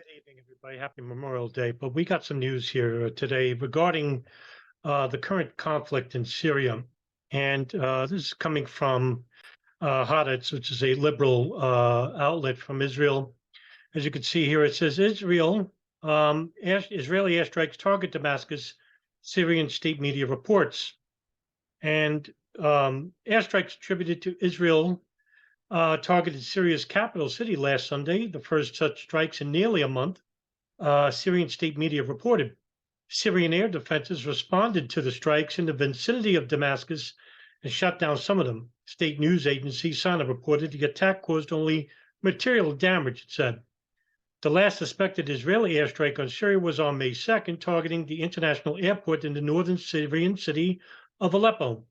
Good evening, everybody. Happy Memorial Day. But we got some news here today regarding the current conflict in Syria. And this is coming from Haaretz, which is a liberal outlet from Israel. As you can see here, it says Israeli airstrikes target Damascus, Syrian state media reports. And airstrikes attributed to Israel targeted Syria's capital city last Sunday, the first such strikes in nearly a month. Syrian state media reported. Syrian air defenses responded to the strikes in the vicinity of Damascus and shot down some of them. State news agency SANA reported the attack caused only material damage, it said. The last suspected Israeli airstrike on Syria was on May 2nd, targeting the international airport in the northern Syrian city of Aleppo.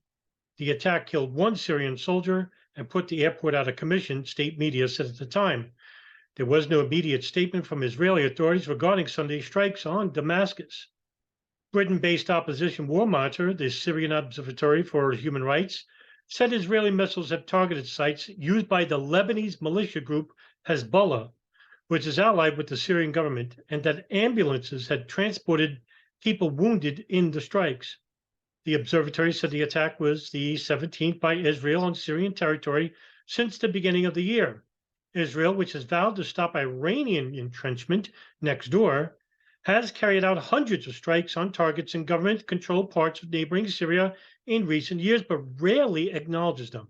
The attack killed one Syrian soldier and put the airport out of commission, state media said at the time. There was no immediate statement from Israeli authorities regarding Sunday's strikes on Damascus. Britain-based opposition war monitor, the Syrian Observatory for Human Rights, said Israeli missiles have targeted sites used by the Lebanese militia group Hezbollah, which is allied with the Syrian government, and that ambulances had transported people wounded in the strikes. The observatory said the attack was the 17th by Israel on Syrian territory since the beginning of the year. Israel, which has vowed to stop Iranian entrenchment next door, has carried out hundreds of strikes on targets in government-controlled parts of neighboring Syria in recent years, but rarely acknowledges them.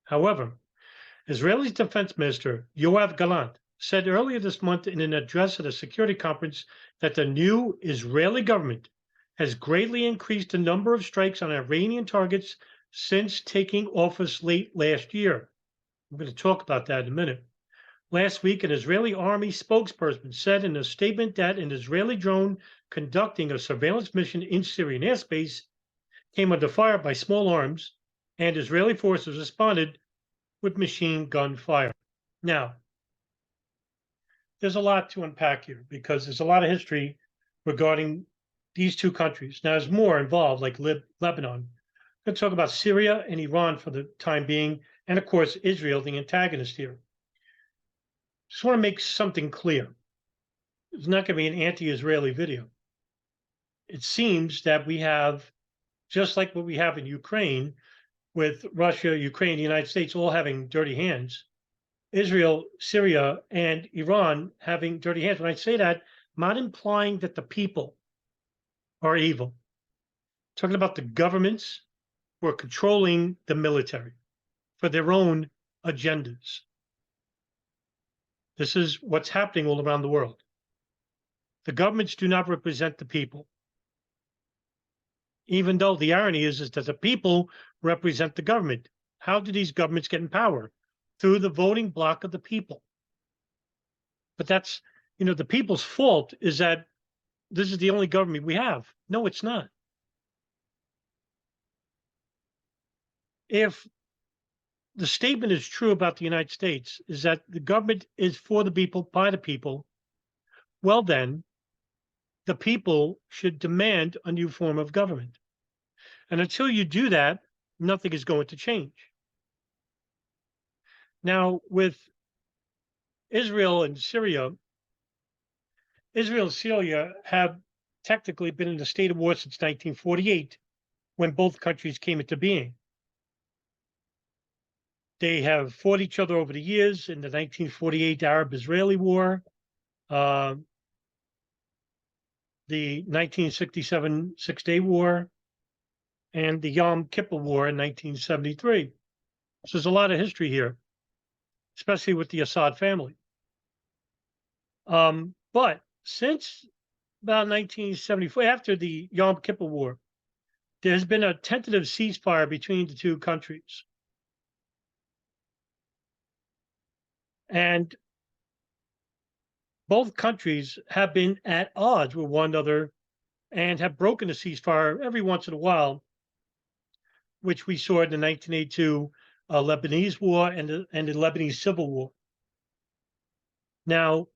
However, Israel's defense minister, Yoav Gallant, said earlier this month in an address at a security conference that the new Israeli government has greatly increased the number of strikes on Iranian targets since taking office late last year. I'm going to talk about that in a minute. Last week, an Israeli army spokesperson said in a statement that an Israeli drone conducting a surveillance mission in Syrian airspace came under fire by small arms, and Israeli forces responded with machine gun fire. Now, there's a lot to unpack here because there's a lot of history regarding these two countries. Now, there's more involved, like Lebanon. I'm going to talk about Syria and Iran for the time being, and of course, Israel, the antagonist here. Just want to make something clear. It's not going to be an anti-Israeli video. It seems that we have, just like what we have in Ukraine, with Russia, Ukraine, the United States all having dirty hands, Israel, Syria, and Iran having dirty hands. When I say that, I'm not implying that the people are evil. I'm talking about the governments who are controlling the military for their own agendas. This is what's happening all around the world. The governments do not represent the people, even though the irony is that the people represent the government. How do these governments get in power? Through the voting bloc of the people. But that's, the people's fault is that this is the only government we have. No, it's not. If the statement is true about the United States, is that the government is for the people, by the people, well then, the people should demand a new form of government. And until you do that, nothing is going to change. Now, with Israel and Syria have technically been in a state of war since 1948, when both countries came into being. They have fought each other over the years in the 1948 Arab-Israeli War, the 1967 Six-Day War, and the Yom Kippur War in 1973. So there's a lot of history here, especially with the Assad family. But since about 1974, after the Yom Kippur War, there's been a tentative ceasefire between the two countries. And both countries have been at odds with one another and have broken the ceasefire every once in a while, which we saw in the 1982 Lebanese War and the Lebanese Civil War. Now,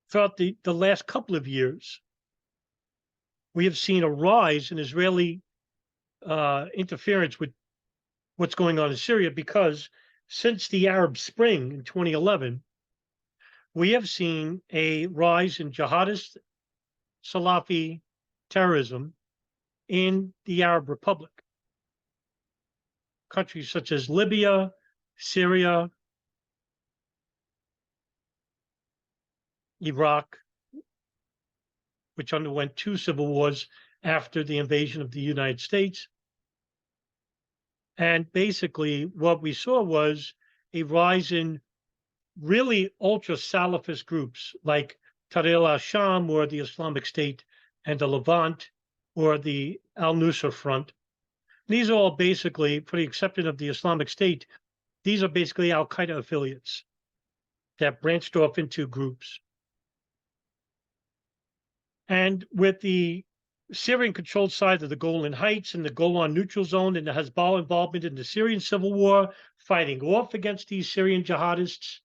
throughout the last couple of years, we have seen a rise in Israeli interference with what's going on in Syria because since the Arab Spring in 2011, we have seen a rise in jihadist Salafi terrorism in the Arab Republic. Countries such as Libya, Syria, Iraq, which underwent 2 civil wars after the invasion of the United States. And basically, what we saw was a rise in really ultra Salafist groups like Tahrir al-Sham, or the Islamic State, and the Levant, or the al-Nusra Front. These are all basically, for the exception of the Islamic State, these are basically al-Qaeda affiliates that branched off into groups. And with the Syrian-controlled side of the Golan Heights and the Golan Neutral Zone and the Hezbollah involvement in the Syrian civil war, fighting off against these Syrian jihadists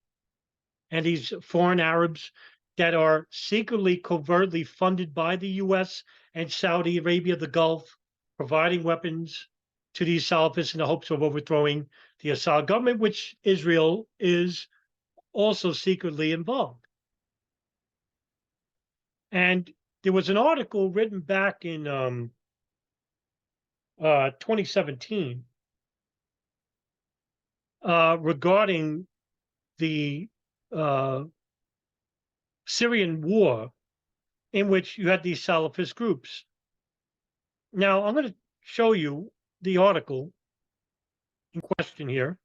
and these foreign Arabs that are secretly, covertly funded by the U.S. and Saudi Arabia, the Gulf, providing weapons to these Salafists in the hopes of overthrowing the Assad government, which Israel is also secretly involved. And there was an article written back in 2017 regarding the Syrian war, in which you had these Salafist groups. Now, I'm going to show you the article in question here.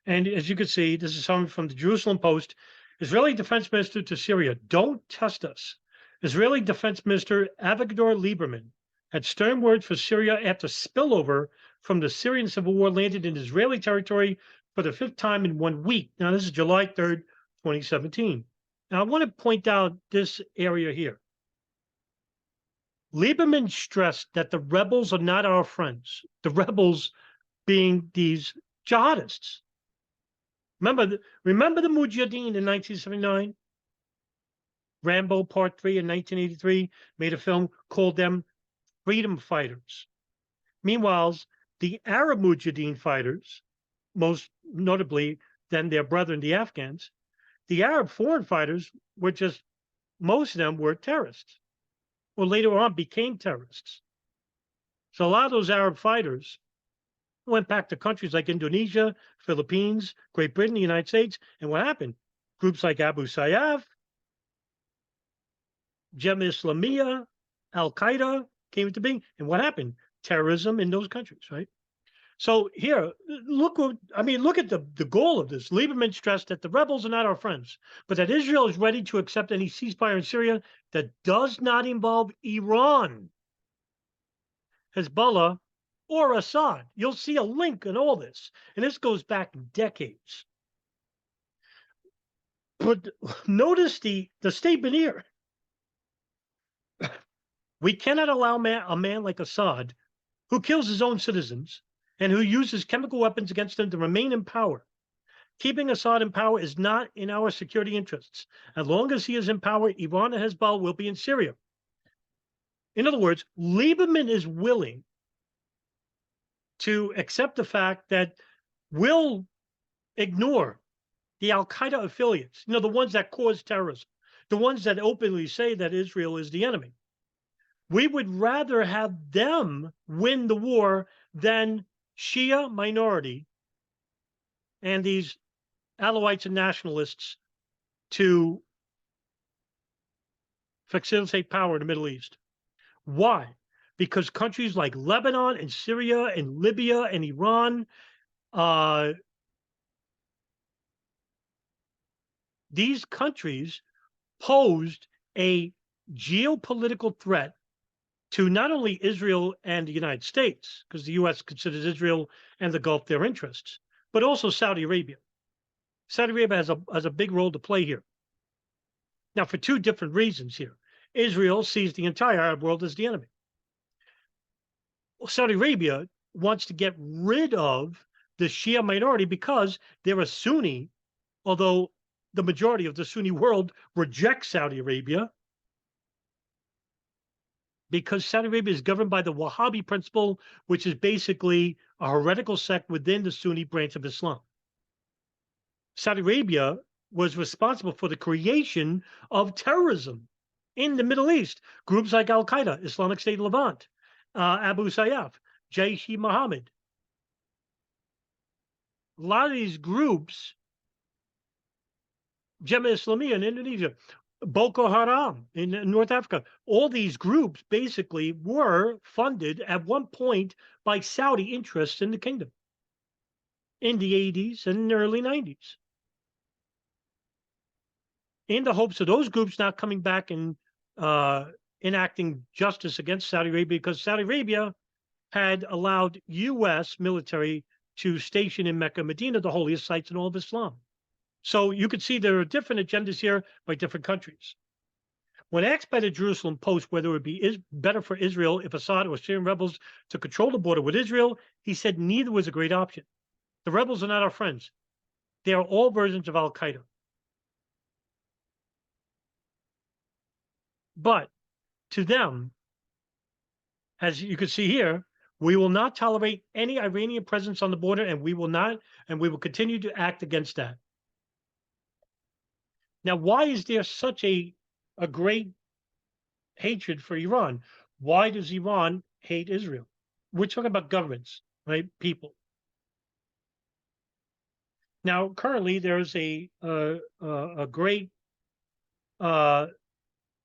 And as you can see, this is something from the Jerusalem Post. Israeli Defense Minister to Syria: don't test us. Israeli Defense Minister Avigdor Lieberman had stern words for Syria after spillover from the Syrian civil war landed in Israeli territory for the 5th time in 1 week. Now, this is July 3rd, 2017. Now, I want to point out this area here. Lieberman stressed that the rebels are not our friends, the rebels being these jihadists. Remember the Mujahideen in 1979? Rambo Part 3 in 1983 made a film, called them freedom fighters. Meanwhile, the Arab Mujahideen fighters, most notably than their brethren, the Afghans, the Arab foreign fighters were just, most of them were terrorists, or later on became terrorists. So a lot of those Arab fighters went back to countries like Indonesia, Philippines, Great Britain, the United States. And what happened? Groups like Abu Sayyaf, Jemaah Islamiyah, Al-Qaeda came into being. And what happened? Terrorism in those countries, right? So here, look at the goal of this. Lieberman stressed that the rebels are not our friends, but that Israel is ready to accept any ceasefire in Syria that does not involve Iran, Hezbollah, or Assad. You'll see a link in all this. And this goes back decades. But notice the statement here. We cannot allow a man like Assad, who kills his own citizens and who uses chemical weapons against them, to remain in power. Keeping Assad in power is not in our security interests. As long as he is in power, Iran and Hezbollah will be in Syria. In other words, Lieberman is willing to accept the fact that we'll ignore the Al-Qaeda affiliates, the ones that cause terrorism, the ones that openly say that Israel is the enemy. We would rather have them win the war than Shia minority and these Alawites and nationalists to facilitate power in the Middle East. Why? Because countries like Lebanon and Syria and Libya and Iran, these countries posed a geopolitical threat to not only Israel and the United States, because the U.S. considers Israel and the Gulf their interests, but also Saudi Arabia. Saudi Arabia has a big role to play here. Now, for 2 different reasons here. Israel sees the entire Arab world as the enemy. Well, Saudi Arabia wants to get rid of the Shia minority because they're a Sunni, although the majority of the Sunni world rejects Saudi Arabia, because Saudi Arabia is governed by the Wahhabi principle, which is basically a heretical sect within the Sunni branch of Islam. Saudi Arabia was responsible for the creation of terrorism in the Middle East. Groups like Al-Qaeda, Islamic State Levant, Abu Sayyaf, Jaish-e-Mohammed. A lot of these groups, Jemaah Islamiyah in Indonesia, Boko Haram in North Africa, all these groups basically were funded at one point by Saudi interests in the kingdom in the 80s and early 90s, in the hopes of those groups not coming back and enacting justice against Saudi Arabia, because Saudi Arabia had allowed U.S. military to station in Mecca, Medina, the holiest sites in all of Islam. So you could see there are different agendas here by different countries. When asked by the Jerusalem Post whether it would be better for Israel if Assad or Syrian rebels to control the border with Israel, he said neither was a great option. The rebels are not our friends. They are all versions of Al-Qaeda. But to them, as you can see here, we will not tolerate any Iranian presence on the border, and we will continue to act against that. Now, why is there such a great hatred for Iran? Why does Iran hate Israel? We're talking about governments, right? People. Now, currently, there's a great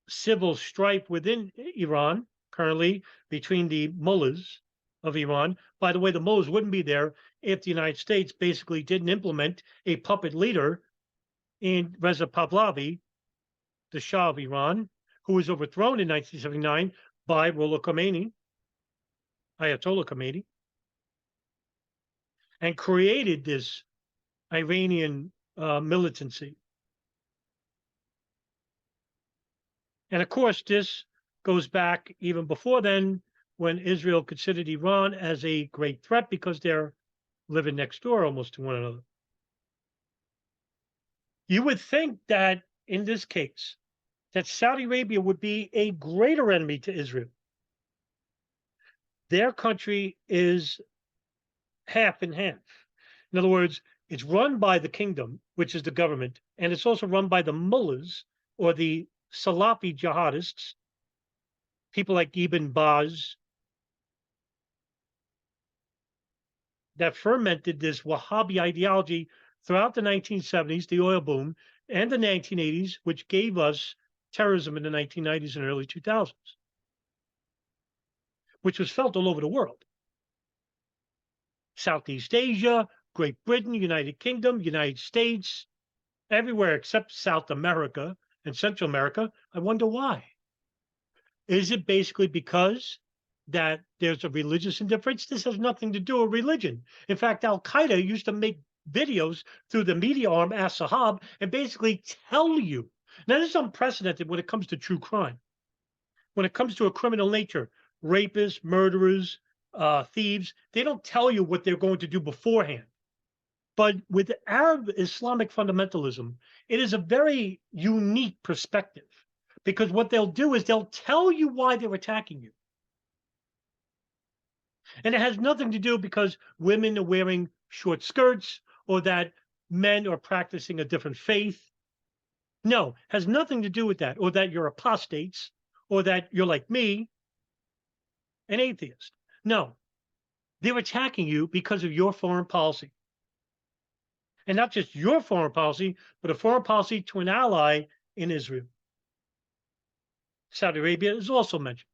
civil strife within Iran currently between the mullahs of Iran. By the way, the mullahs wouldn't be there if the United States basically didn't implement a puppet leader in Reza Pahlavi, the Shah of Iran, who was overthrown in 1979 by Ayatollah Khomeini, and created this Iranian militancy. And of course, this goes back even before then, when Israel considered Iran as a great threat because they're living next door almost to one another. You would think that in this case, that Saudi Arabia would be a greater enemy to Israel. Their country is half and half. In other words, it's run by the kingdom, which is the government, and it's also run by the mullahs, or the Salafi jihadists, people like Ibn Baz, that fermented this Wahhabi ideology throughout the 1970s, the oil boom, and the 1980s, which gave us terrorism in the 1990s and early 2000s, which was felt all over the world. Southeast Asia, Great Britain, United Kingdom, United States, everywhere except South America and Central America. I wonder why. Is it basically because that there's a religious indifference? This has nothing to do with religion. In fact, Al-Qaeda used to make videos through the media arm As-Sahab and basically tell you. Now, this is unprecedented when it comes to true crime. When it comes to a criminal nature, rapists, murderers, thieves, they don't tell you what they're going to do beforehand. But with Arab Islamic fundamentalism, it is a very unique perspective, because what they'll do is they'll tell you why they're attacking you. And it has nothing to do because women are wearing short skirts or that men are practicing a different faith. No, has nothing to do with that, or that you're apostates, or that you're like me, an atheist. No, they're attacking you because of your foreign policy. And not just your foreign policy, but a foreign policy to an ally in Israel. Saudi Arabia is also mentioned.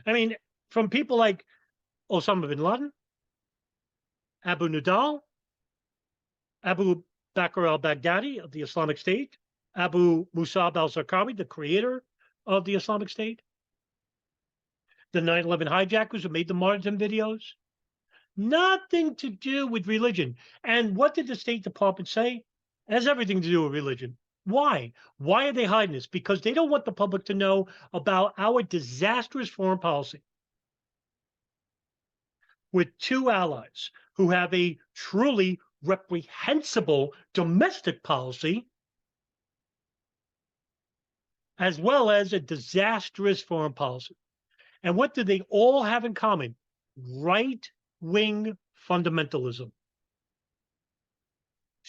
I mean, from people like Osama bin Laden, Abu Nidal, Abu Bakr al-Baghdadi of the Islamic State, Abu Musab al-Zarqawi, the creator of the Islamic State, the 9/11 hijackers who made the martyrdom videos. Nothing to do with religion. And what did the State Department say? It has everything to do with religion. Why? Why are they hiding this? Because they don't want the public to know about our disastrous foreign policy with two allies who have a truly reprehensible domestic policy, as well as a disastrous foreign policy. And what do they all have in common? Right-wing fundamentalism.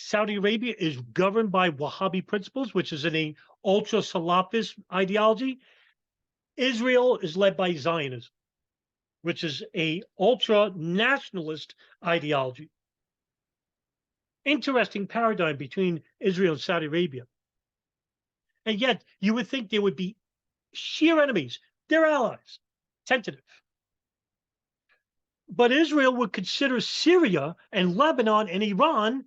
Saudi Arabia is governed by Wahhabi principles, which is an ultra Salafist ideology. Israel is led by Zionism, which is a ultra nationalist ideology. Interesting paradigm between Israel and Saudi Arabia. And yet you would think they would be sheer enemies. They're allies, tentative. But Israel would consider Syria and Lebanon and Iran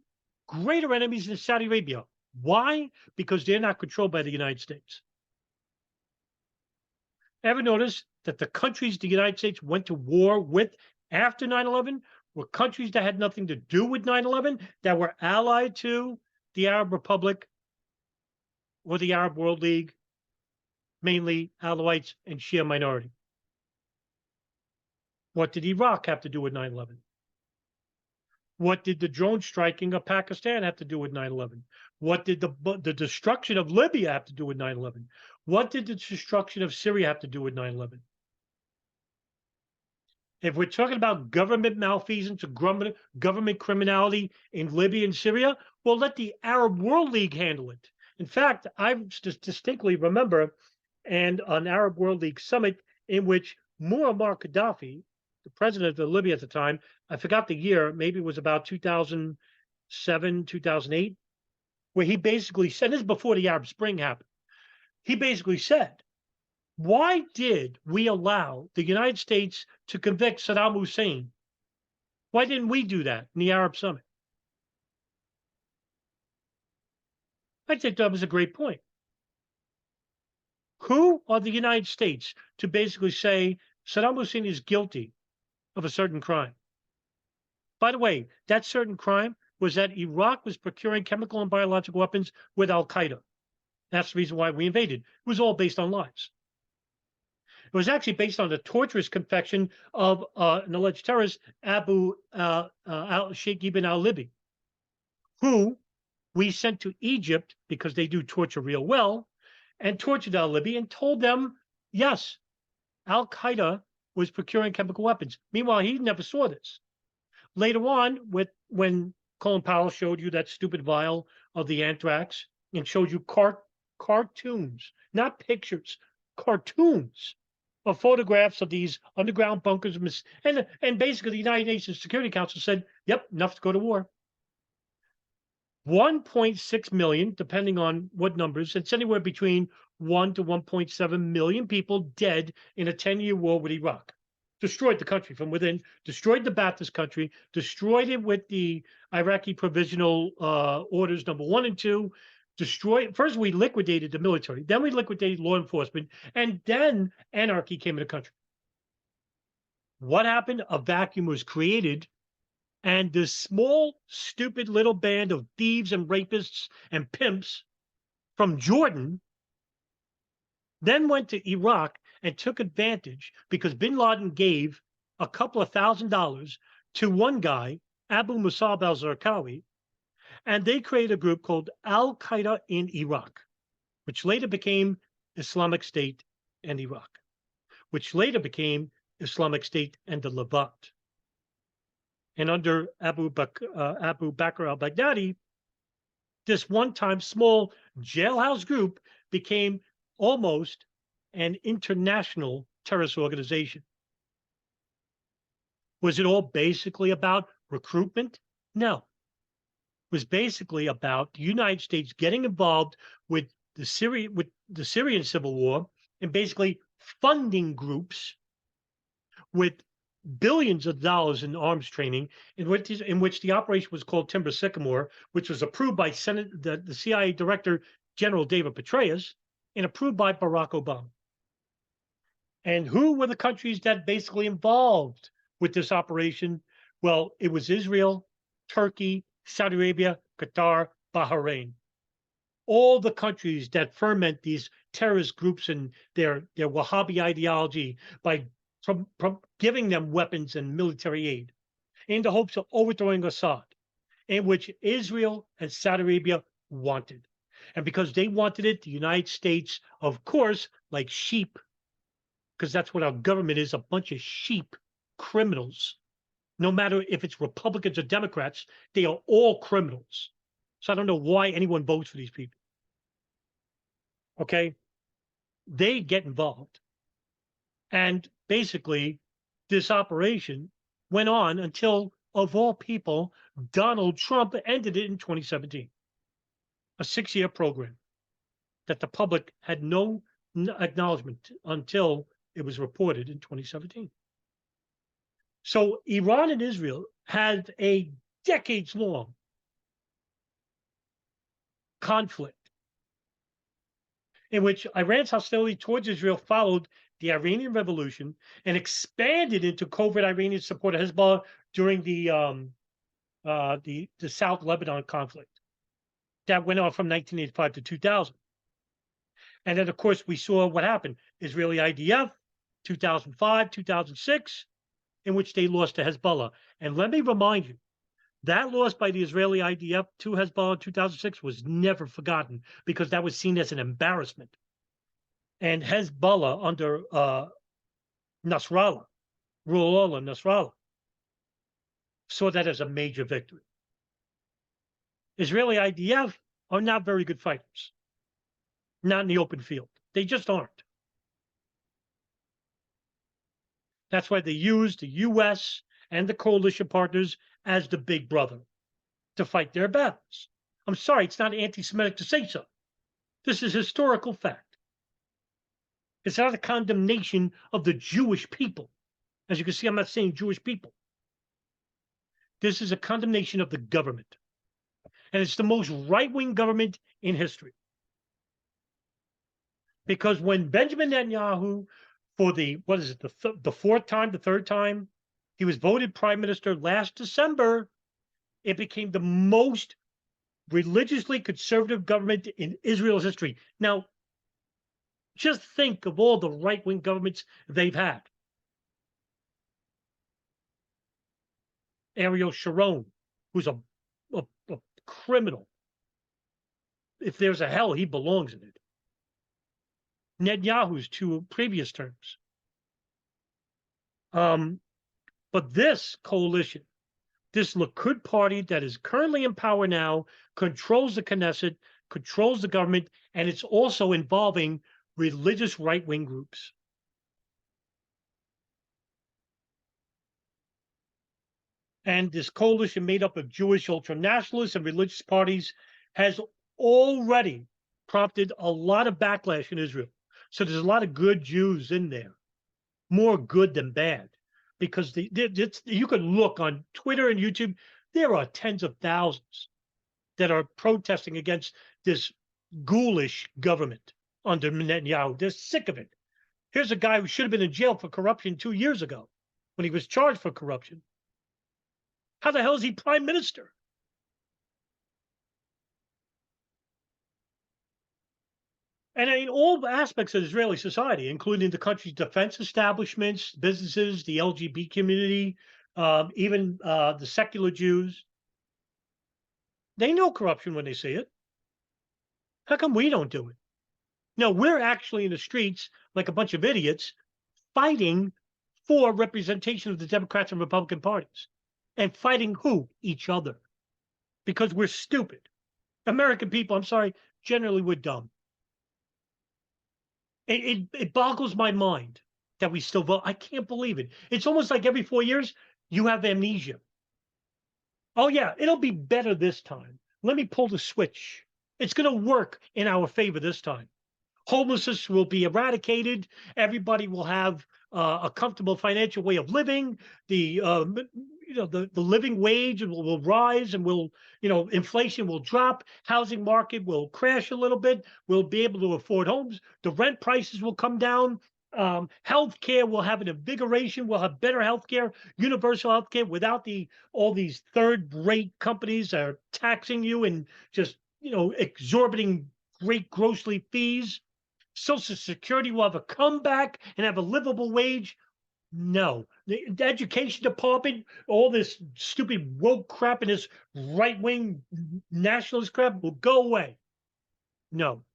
greater enemies than Saudi Arabia. Why? Because they're not controlled by the United States. Ever notice that the countries the United States went to war with after 9/11 were countries that had nothing to do with 9/11, that were allied to the Arab Republic or the Arab World League, mainly Alawites and Shia minority? What did Iraq have to do with 9/11? What did the drone striking of Pakistan have to do with 9/11? What did the destruction of Libya have to do with 9/11? What did the destruction of Syria have to do with 9/11? If we're talking about government malfeasance or government criminality in Libya and Syria, well, let the Arab World League handle it. In fact, I distinctly remember an Arab World League summit in which Muammar Gaddafi, the president of Libya at the time, I forgot the year, maybe it was about 2007, 2008, where he basically said, this is before the Arab Spring happened, he basically said, why did we allow the United States to convict Saddam Hussein? Why didn't we do that in the Arab Summit? I think that was a great point. Who are the United States to basically say Saddam Hussein is guilty of a certain crime? By the way, that certain crime was that Iraq was procuring chemical and biological weapons with Al-Qaeda. That's the reason why we invaded. It was all based on lies. It was actually based on the torturous confession of an alleged terrorist, Abu al-Sheikh ibn al-Libi, who we sent to Egypt because they do torture real well, and tortured al-Libi and told them, yes, Al-Qaeda was procuring chemical weapons. Meanwhile, he never saw this. Later on, when Colin Powell showed you that stupid vial of the anthrax and showed you cartoons, not pictures, cartoons of photographs of these underground bunkers, and basically the United Nations Security Council said, yep, enough to go to war. 1.6 million, depending on what numbers, it's anywhere between 1 to 1.7 million people dead in a 10-year war with Iraq. Destroyed the country from within, destroyed the Ba'athist country, destroyed it with the Iraqi Provisional Orders number 1 and 2, first we liquidated the military, then we liquidated law enforcement, and then anarchy came in the country. What happened? A vacuum was created, and this small, stupid little band of thieves and rapists and pimps from Jordan then went to Iraq and took advantage because bin Laden gave a couple of $1,000s to one guy, Abu Musab al-Zarqawi, and they created a group called Al-Qaeda in Iraq, which later became Islamic State and Iraq, which later became Islamic State and the Levant. And under Abu Bakr al-Baghdadi, this one-time small jailhouse group became almost an international terrorist organization. Was it all basically about recruitment? No. It was basically about the United States getting involved with the Syrian civil war and basically funding groups with billions of dollars in arms training, in which the operation was called Timber Sycamore, which was approved by the CIA Director General David Petraeus and approved by Barack Obama. And who were the countries that basically involved with this operation? Well, it was Israel, Turkey, Saudi Arabia, Qatar, Bahrain. All the countries that ferment these terrorist groups and their Wahhabi ideology by giving them weapons and military aid in the hopes of overthrowing Assad, in which Israel and Saudi Arabia wanted. And because they wanted it, the United States, of course, like sheep, because that's what our government is, a bunch of sheep criminals. No matter if it's Republicans or Democrats, they are all criminals. So I don't know why anyone votes for these people. Okay. They get involved. And basically, this operation went on until, of all people, Donald Trump ended it in 2017. A 6-year program that the public had no acknowledgement until it was reported in 2017. So Iran and Israel had a decades-long conflict in which Iran's hostility towards Israel followed the Iranian Revolution and expanded into covert Iranian support of Hezbollah during the South Lebanon conflict that went on from 1985 to 2000. And then, of course, we saw what happened. Israeli IDF, 2005, 2006, in which they lost to Hezbollah. And let me remind you, that loss by the Israeli IDF to Hezbollah in 2006 was never forgotten because that was seen as an embarrassment. And Hezbollah under Nasrallah, Ruhollah Nasrallah, saw that as a major victory. Israeli IDF are not very good fighters, not in the open field. They just aren't. That's why they use the U.S. and the coalition partners as the big brother to fight their battles. I'm sorry, it's not anti-Semitic to say so. This is historical fact. It's not a condemnation of the Jewish people. As you can see, I'm not saying Jewish people. This is a condemnation of the government. And it's the most right-wing government in history. Because when Benjamin Netanyahu, for the third time, he was voted prime minister last December, it became the most religiously conservative government in Israel's history. Now, just think of all the right-wing governments they've had. Ariel Sharon, who's a criminal. If there's a hell, he belongs in it. Netanyahu's 2 previous terms. But this coalition, this Likud party that is currently in power now, controls the Knesset, controls the government, and it's also involving religious right-wing groups. And this coalition made up of Jewish ultranationalists and religious parties has already prompted a lot of backlash in Israel. So there's a lot of good Jews in there, more good than bad, because you could look on Twitter and YouTube, there are tens of thousands that are protesting against this ghoulish government under Netanyahu. They're sick of it. Here's a guy who should have been in jail for corruption 2 years ago when he was charged for corruption. How the hell is he prime minister? And in all aspects of Israeli society, including the country's defense establishments, businesses, the LGBT community, even the secular Jews, they know corruption when they see it. How come we don't do it? No, we're actually in the streets like a bunch of idiots fighting for representation of the Democrats and Republican parties. And fighting who? Each other. Because we're stupid. American people, I'm sorry, generally we're dumb. It boggles my mind that we still vote. I can't believe it. It's almost like every 4 years, you have amnesia. Oh, yeah, it'll be better this time. Let me pull the switch. It's going to work in our favor this time. Homelessness will be eradicated. Everybody will have a comfortable financial way of living. The living wage will rise, and inflation will drop. Housing market will crash a little bit. We'll be able to afford homes. The rent prices will come down. Healthcare will have an invigoration. We'll have better healthcare, universal healthcare, without all these third-rate companies that are taxing you and just exorbiting great grossly fees. Social Security will have a comeback and have a livable wage. No, the education department, all this stupid woke crap and this right-wing nationalist crap will go away. No,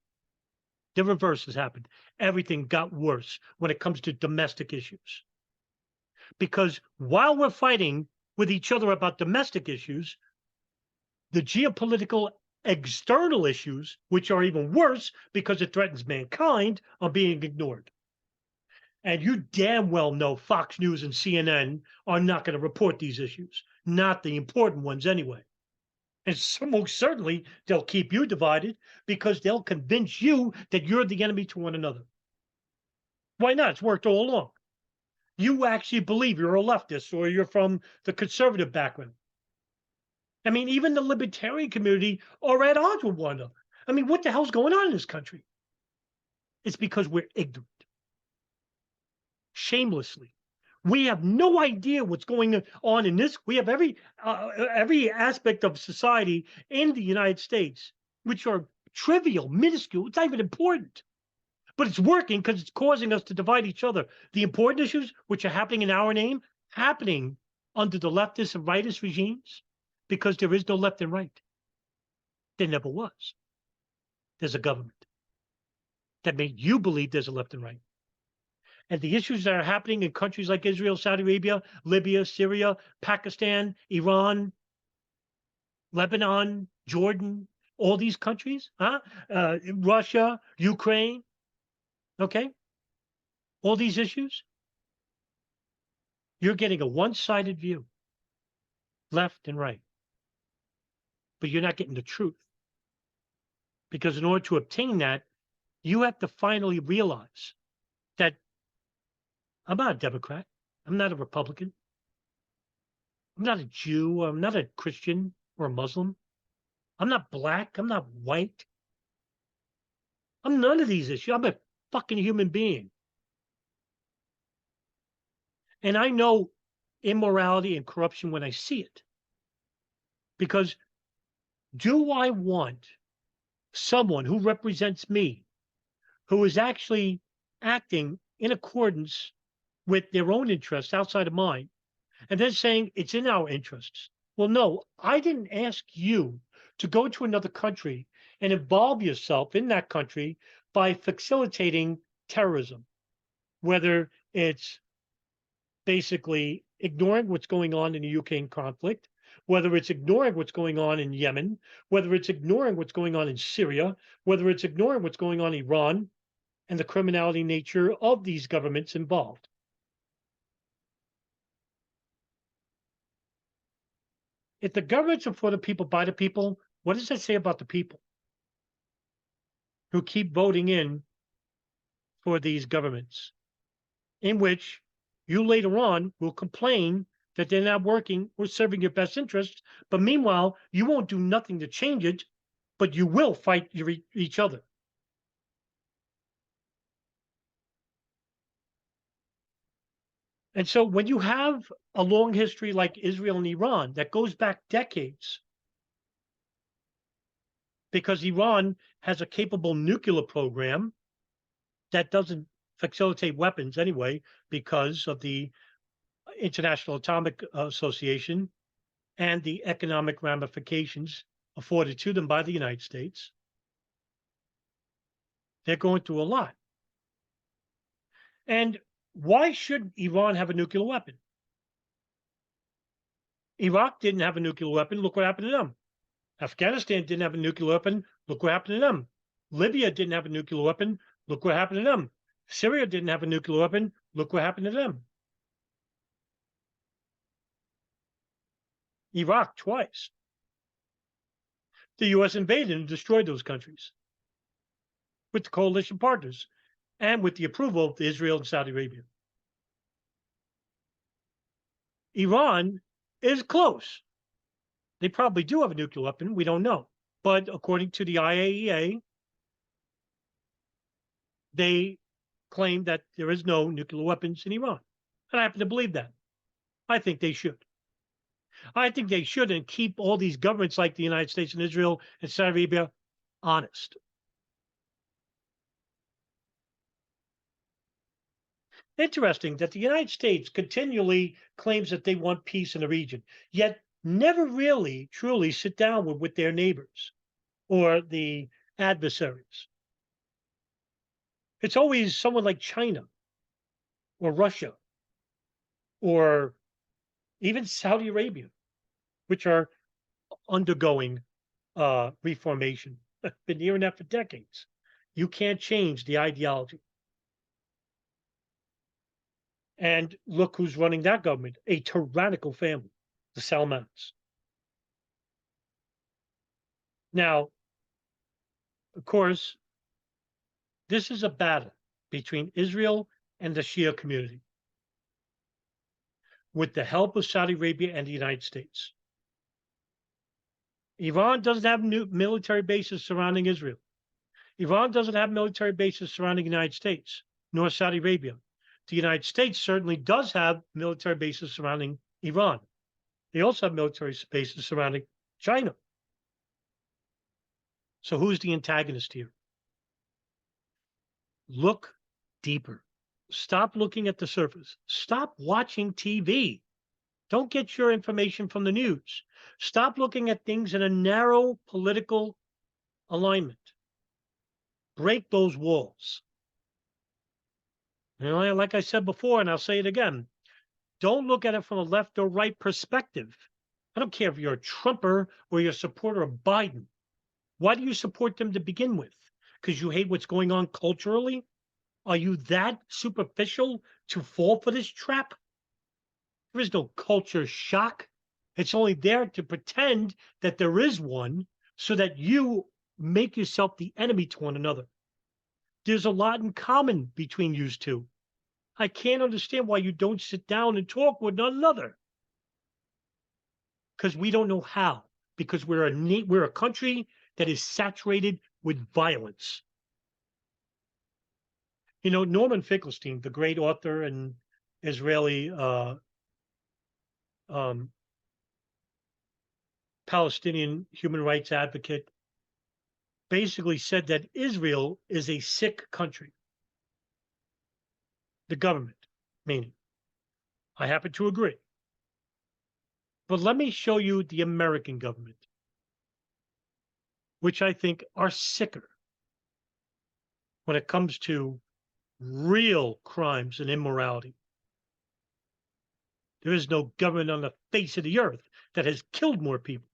the reverse has happened. Everything got worse when it comes to domestic issues. Because while we're fighting with each other about domestic issues, the geopolitical external issues, which are even worse because it threatens mankind, are being ignored. And you damn well know Fox News and CNN are not going to report these issues, not the important ones anyway. And so most certainly they'll keep you divided because they'll convince you that you're the enemy to one another. Why not? It's worked all along. You actually believe you're a leftist or you're from the conservative background. I mean, even the libertarian community are at odds with one another. I mean, what the hell's going on in this country? It's because we're ignorant. Shamelessly. We have no idea what's going on in this. We have every aspect of society in the United States, which are trivial, minuscule. It's not even important. But it's working because it's causing us to divide each other. The important issues, which are happening in our name, happening under the leftist and rightist regimes, because there is no left and right. There never was. There's a government that made you believe there's a left and right. And the issues that are happening in countries like Israel, Saudi Arabia, Libya, Syria, Pakistan, Iran, Lebanon, Jordan, all these countries, Russia, Ukraine, okay? All these issues, you're getting a one-sided view, left and right. But you're not getting the truth. Because in order to obtain that, you have to finally realize that I'm not a Democrat. I'm not a Republican. I'm not a Jew. I'm not a Christian or a Muslim. I'm not black. I'm not white. I'm none of these issues. I'm a fucking human being. And I know immorality and corruption when I see it. Because do I want someone who represents me, who is actually acting in accordance with their own interests outside of mine, and then saying it's in our interests? Well, no, I didn't ask you to go to another country and involve yourself in that country by facilitating terrorism, whether it's basically ignoring what's going on in the Ukraine conflict, whether it's ignoring what's going on in Yemen, whether it's ignoring what's going on in Syria, whether it's ignoring what's going on in Iran, and the criminality nature of these governments involved. If the governments are for the people, by the people, what does that say about the people who keep voting in for these governments, in which you later on will complain that they're not working or serving your best interests, but meanwhile, you won't do nothing to change it, but you will fight each other. And so when you have a long history like Israel and Iran that goes back decades, because Iran has a capable nuclear program that doesn't facilitate weapons anyway, because of the International Atomic Association and the economic ramifications afforded to them by the United States. They're going through a lot. And why should Iran have a nuclear weapon? Iraq didn't have a nuclear weapon. Look what happened to them. Afghanistan didn't have a nuclear weapon. Look what happened to them. Libya didn't have a nuclear weapon. Look what happened to them. Syria didn't have a nuclear weapon. Look what happened to them. Iraq twice. The U.S. invaded and destroyed those countries with the coalition partners and with the approval of Israel and Saudi Arabia. Iran is close. They probably do have a nuclear weapon. We don't know. But according to the IAEA, they claim that there is no nuclear weapons in Iran. And I happen to believe that. I think they should. I think they should, and keep all these governments like the United States and Israel and Saudi Arabia honest. Interesting that the United States continually claims that they want peace in the region, yet never really truly sit down with their neighbors or the adversaries. It's always someone like China or Russia or even Saudi Arabia, which are undergoing reformation. Been hearing that for decades. You can't change the ideology. And look who's running that government, a tyrannical family, the Salmans. Now, of course, this is a battle between Israel and the Shia community with the help of Saudi Arabia and the United States. Iran doesn't have military bases surrounding Israel. Iran doesn't have military bases surrounding the United States, nor Saudi Arabia. The United States certainly does have military bases surrounding Iran. They also have military bases surrounding China. So who's the antagonist here? Look deeper. Stop looking at the surface. Stop watching TV. Don't get your information from the news. Stop looking at things in a narrow political alignment. Break those walls. You know, like I said before, and I'll say it again, don't look at it from a left or right perspective. I don't care if you're a Trumper or you're a supporter of Biden. Why do you support them to begin with? Because you hate what's going on culturally? Are you that superficial to fall for this trap? There is no culture shock. It's only there to pretend that there is one so that you make yourself the enemy to one another. There's a lot in common between you two. I can't understand why you don't sit down and talk with one another. Because we don't know how. Because we're a country that is saturated with violence. You know, Norman Finkelstein, the great author and Israeli Palestinian human rights advocate, basically said that Israel is a sick country. The government, meaning. I happen to agree. But let me show you the American government, which I think are sicker when it comes to real crimes and immorality. There is no government on the face of the earth that has killed more people.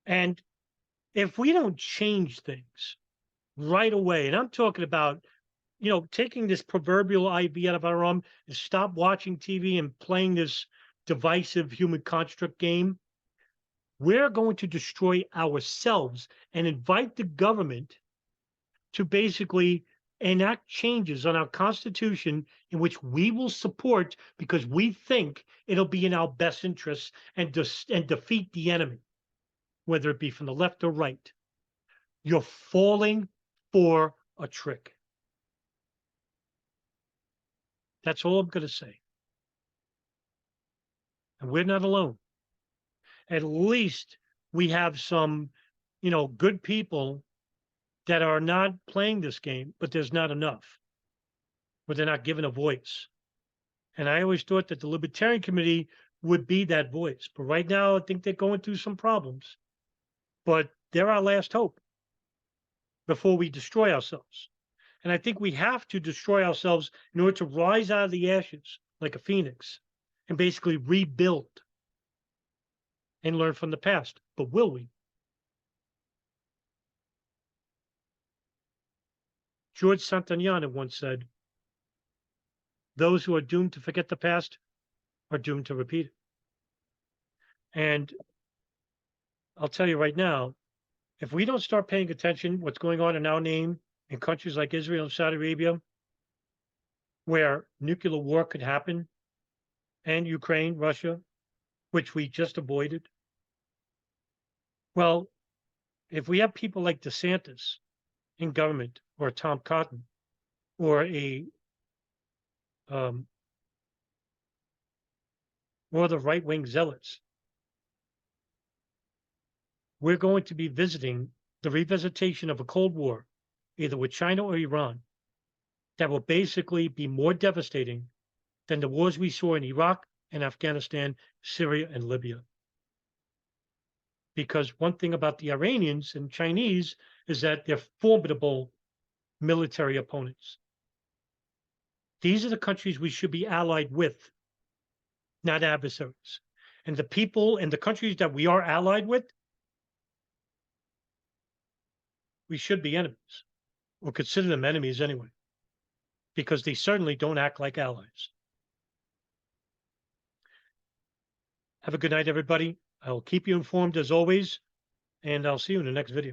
And if we don't change things right away, and I'm talking about, you know, taking this proverbial IV out of our arm and stop watching TV and playing this divisive human construct game, we're going to destroy ourselves and invite the government to basically enact changes on our Constitution in which we will support because we think it'll be in our best interests and defeat the enemy, whether it be from the left or right. You're falling for a trick. That's all I'm going to say. And we're not alone. At least we have some, you know, good people that are not playing this game, but there's not enough, but they're not given a voice. And I always thought that the Libertarian Committee would be that voice. But right now, I think they're going through some problems. But they're our last hope before we destroy ourselves. And I think we have to destroy ourselves in order to rise out of the ashes like a phoenix and basically rebuild and learn from the past. But will we? George Santayana once said, those who are doomed to forget the past are doomed to repeat it. And I'll tell you right now, if we don't start paying attention what's going on in our name in countries like Israel and Saudi Arabia, where nuclear war could happen, and Ukraine, Russia, which we just avoided. Well, if we have people like DeSantis in government, or Tom Cotton, or or the right-wing zealots, we're going to be visiting the revisitation of a Cold War, either with China or Iran, that will basically be more devastating than the wars we saw in Iraq and Afghanistan, Syria and Libya. Because one thing about the Iranians and Chinese is that they're formidable military opponents. These are the countries we should be allied with, not adversaries. And the people and the countries that we are allied with, we should be enemies, or consider them enemies anyway, because they certainly don't act like allies. Have a good night, everybody. I'll keep you informed as always, and I'll see you in the next video.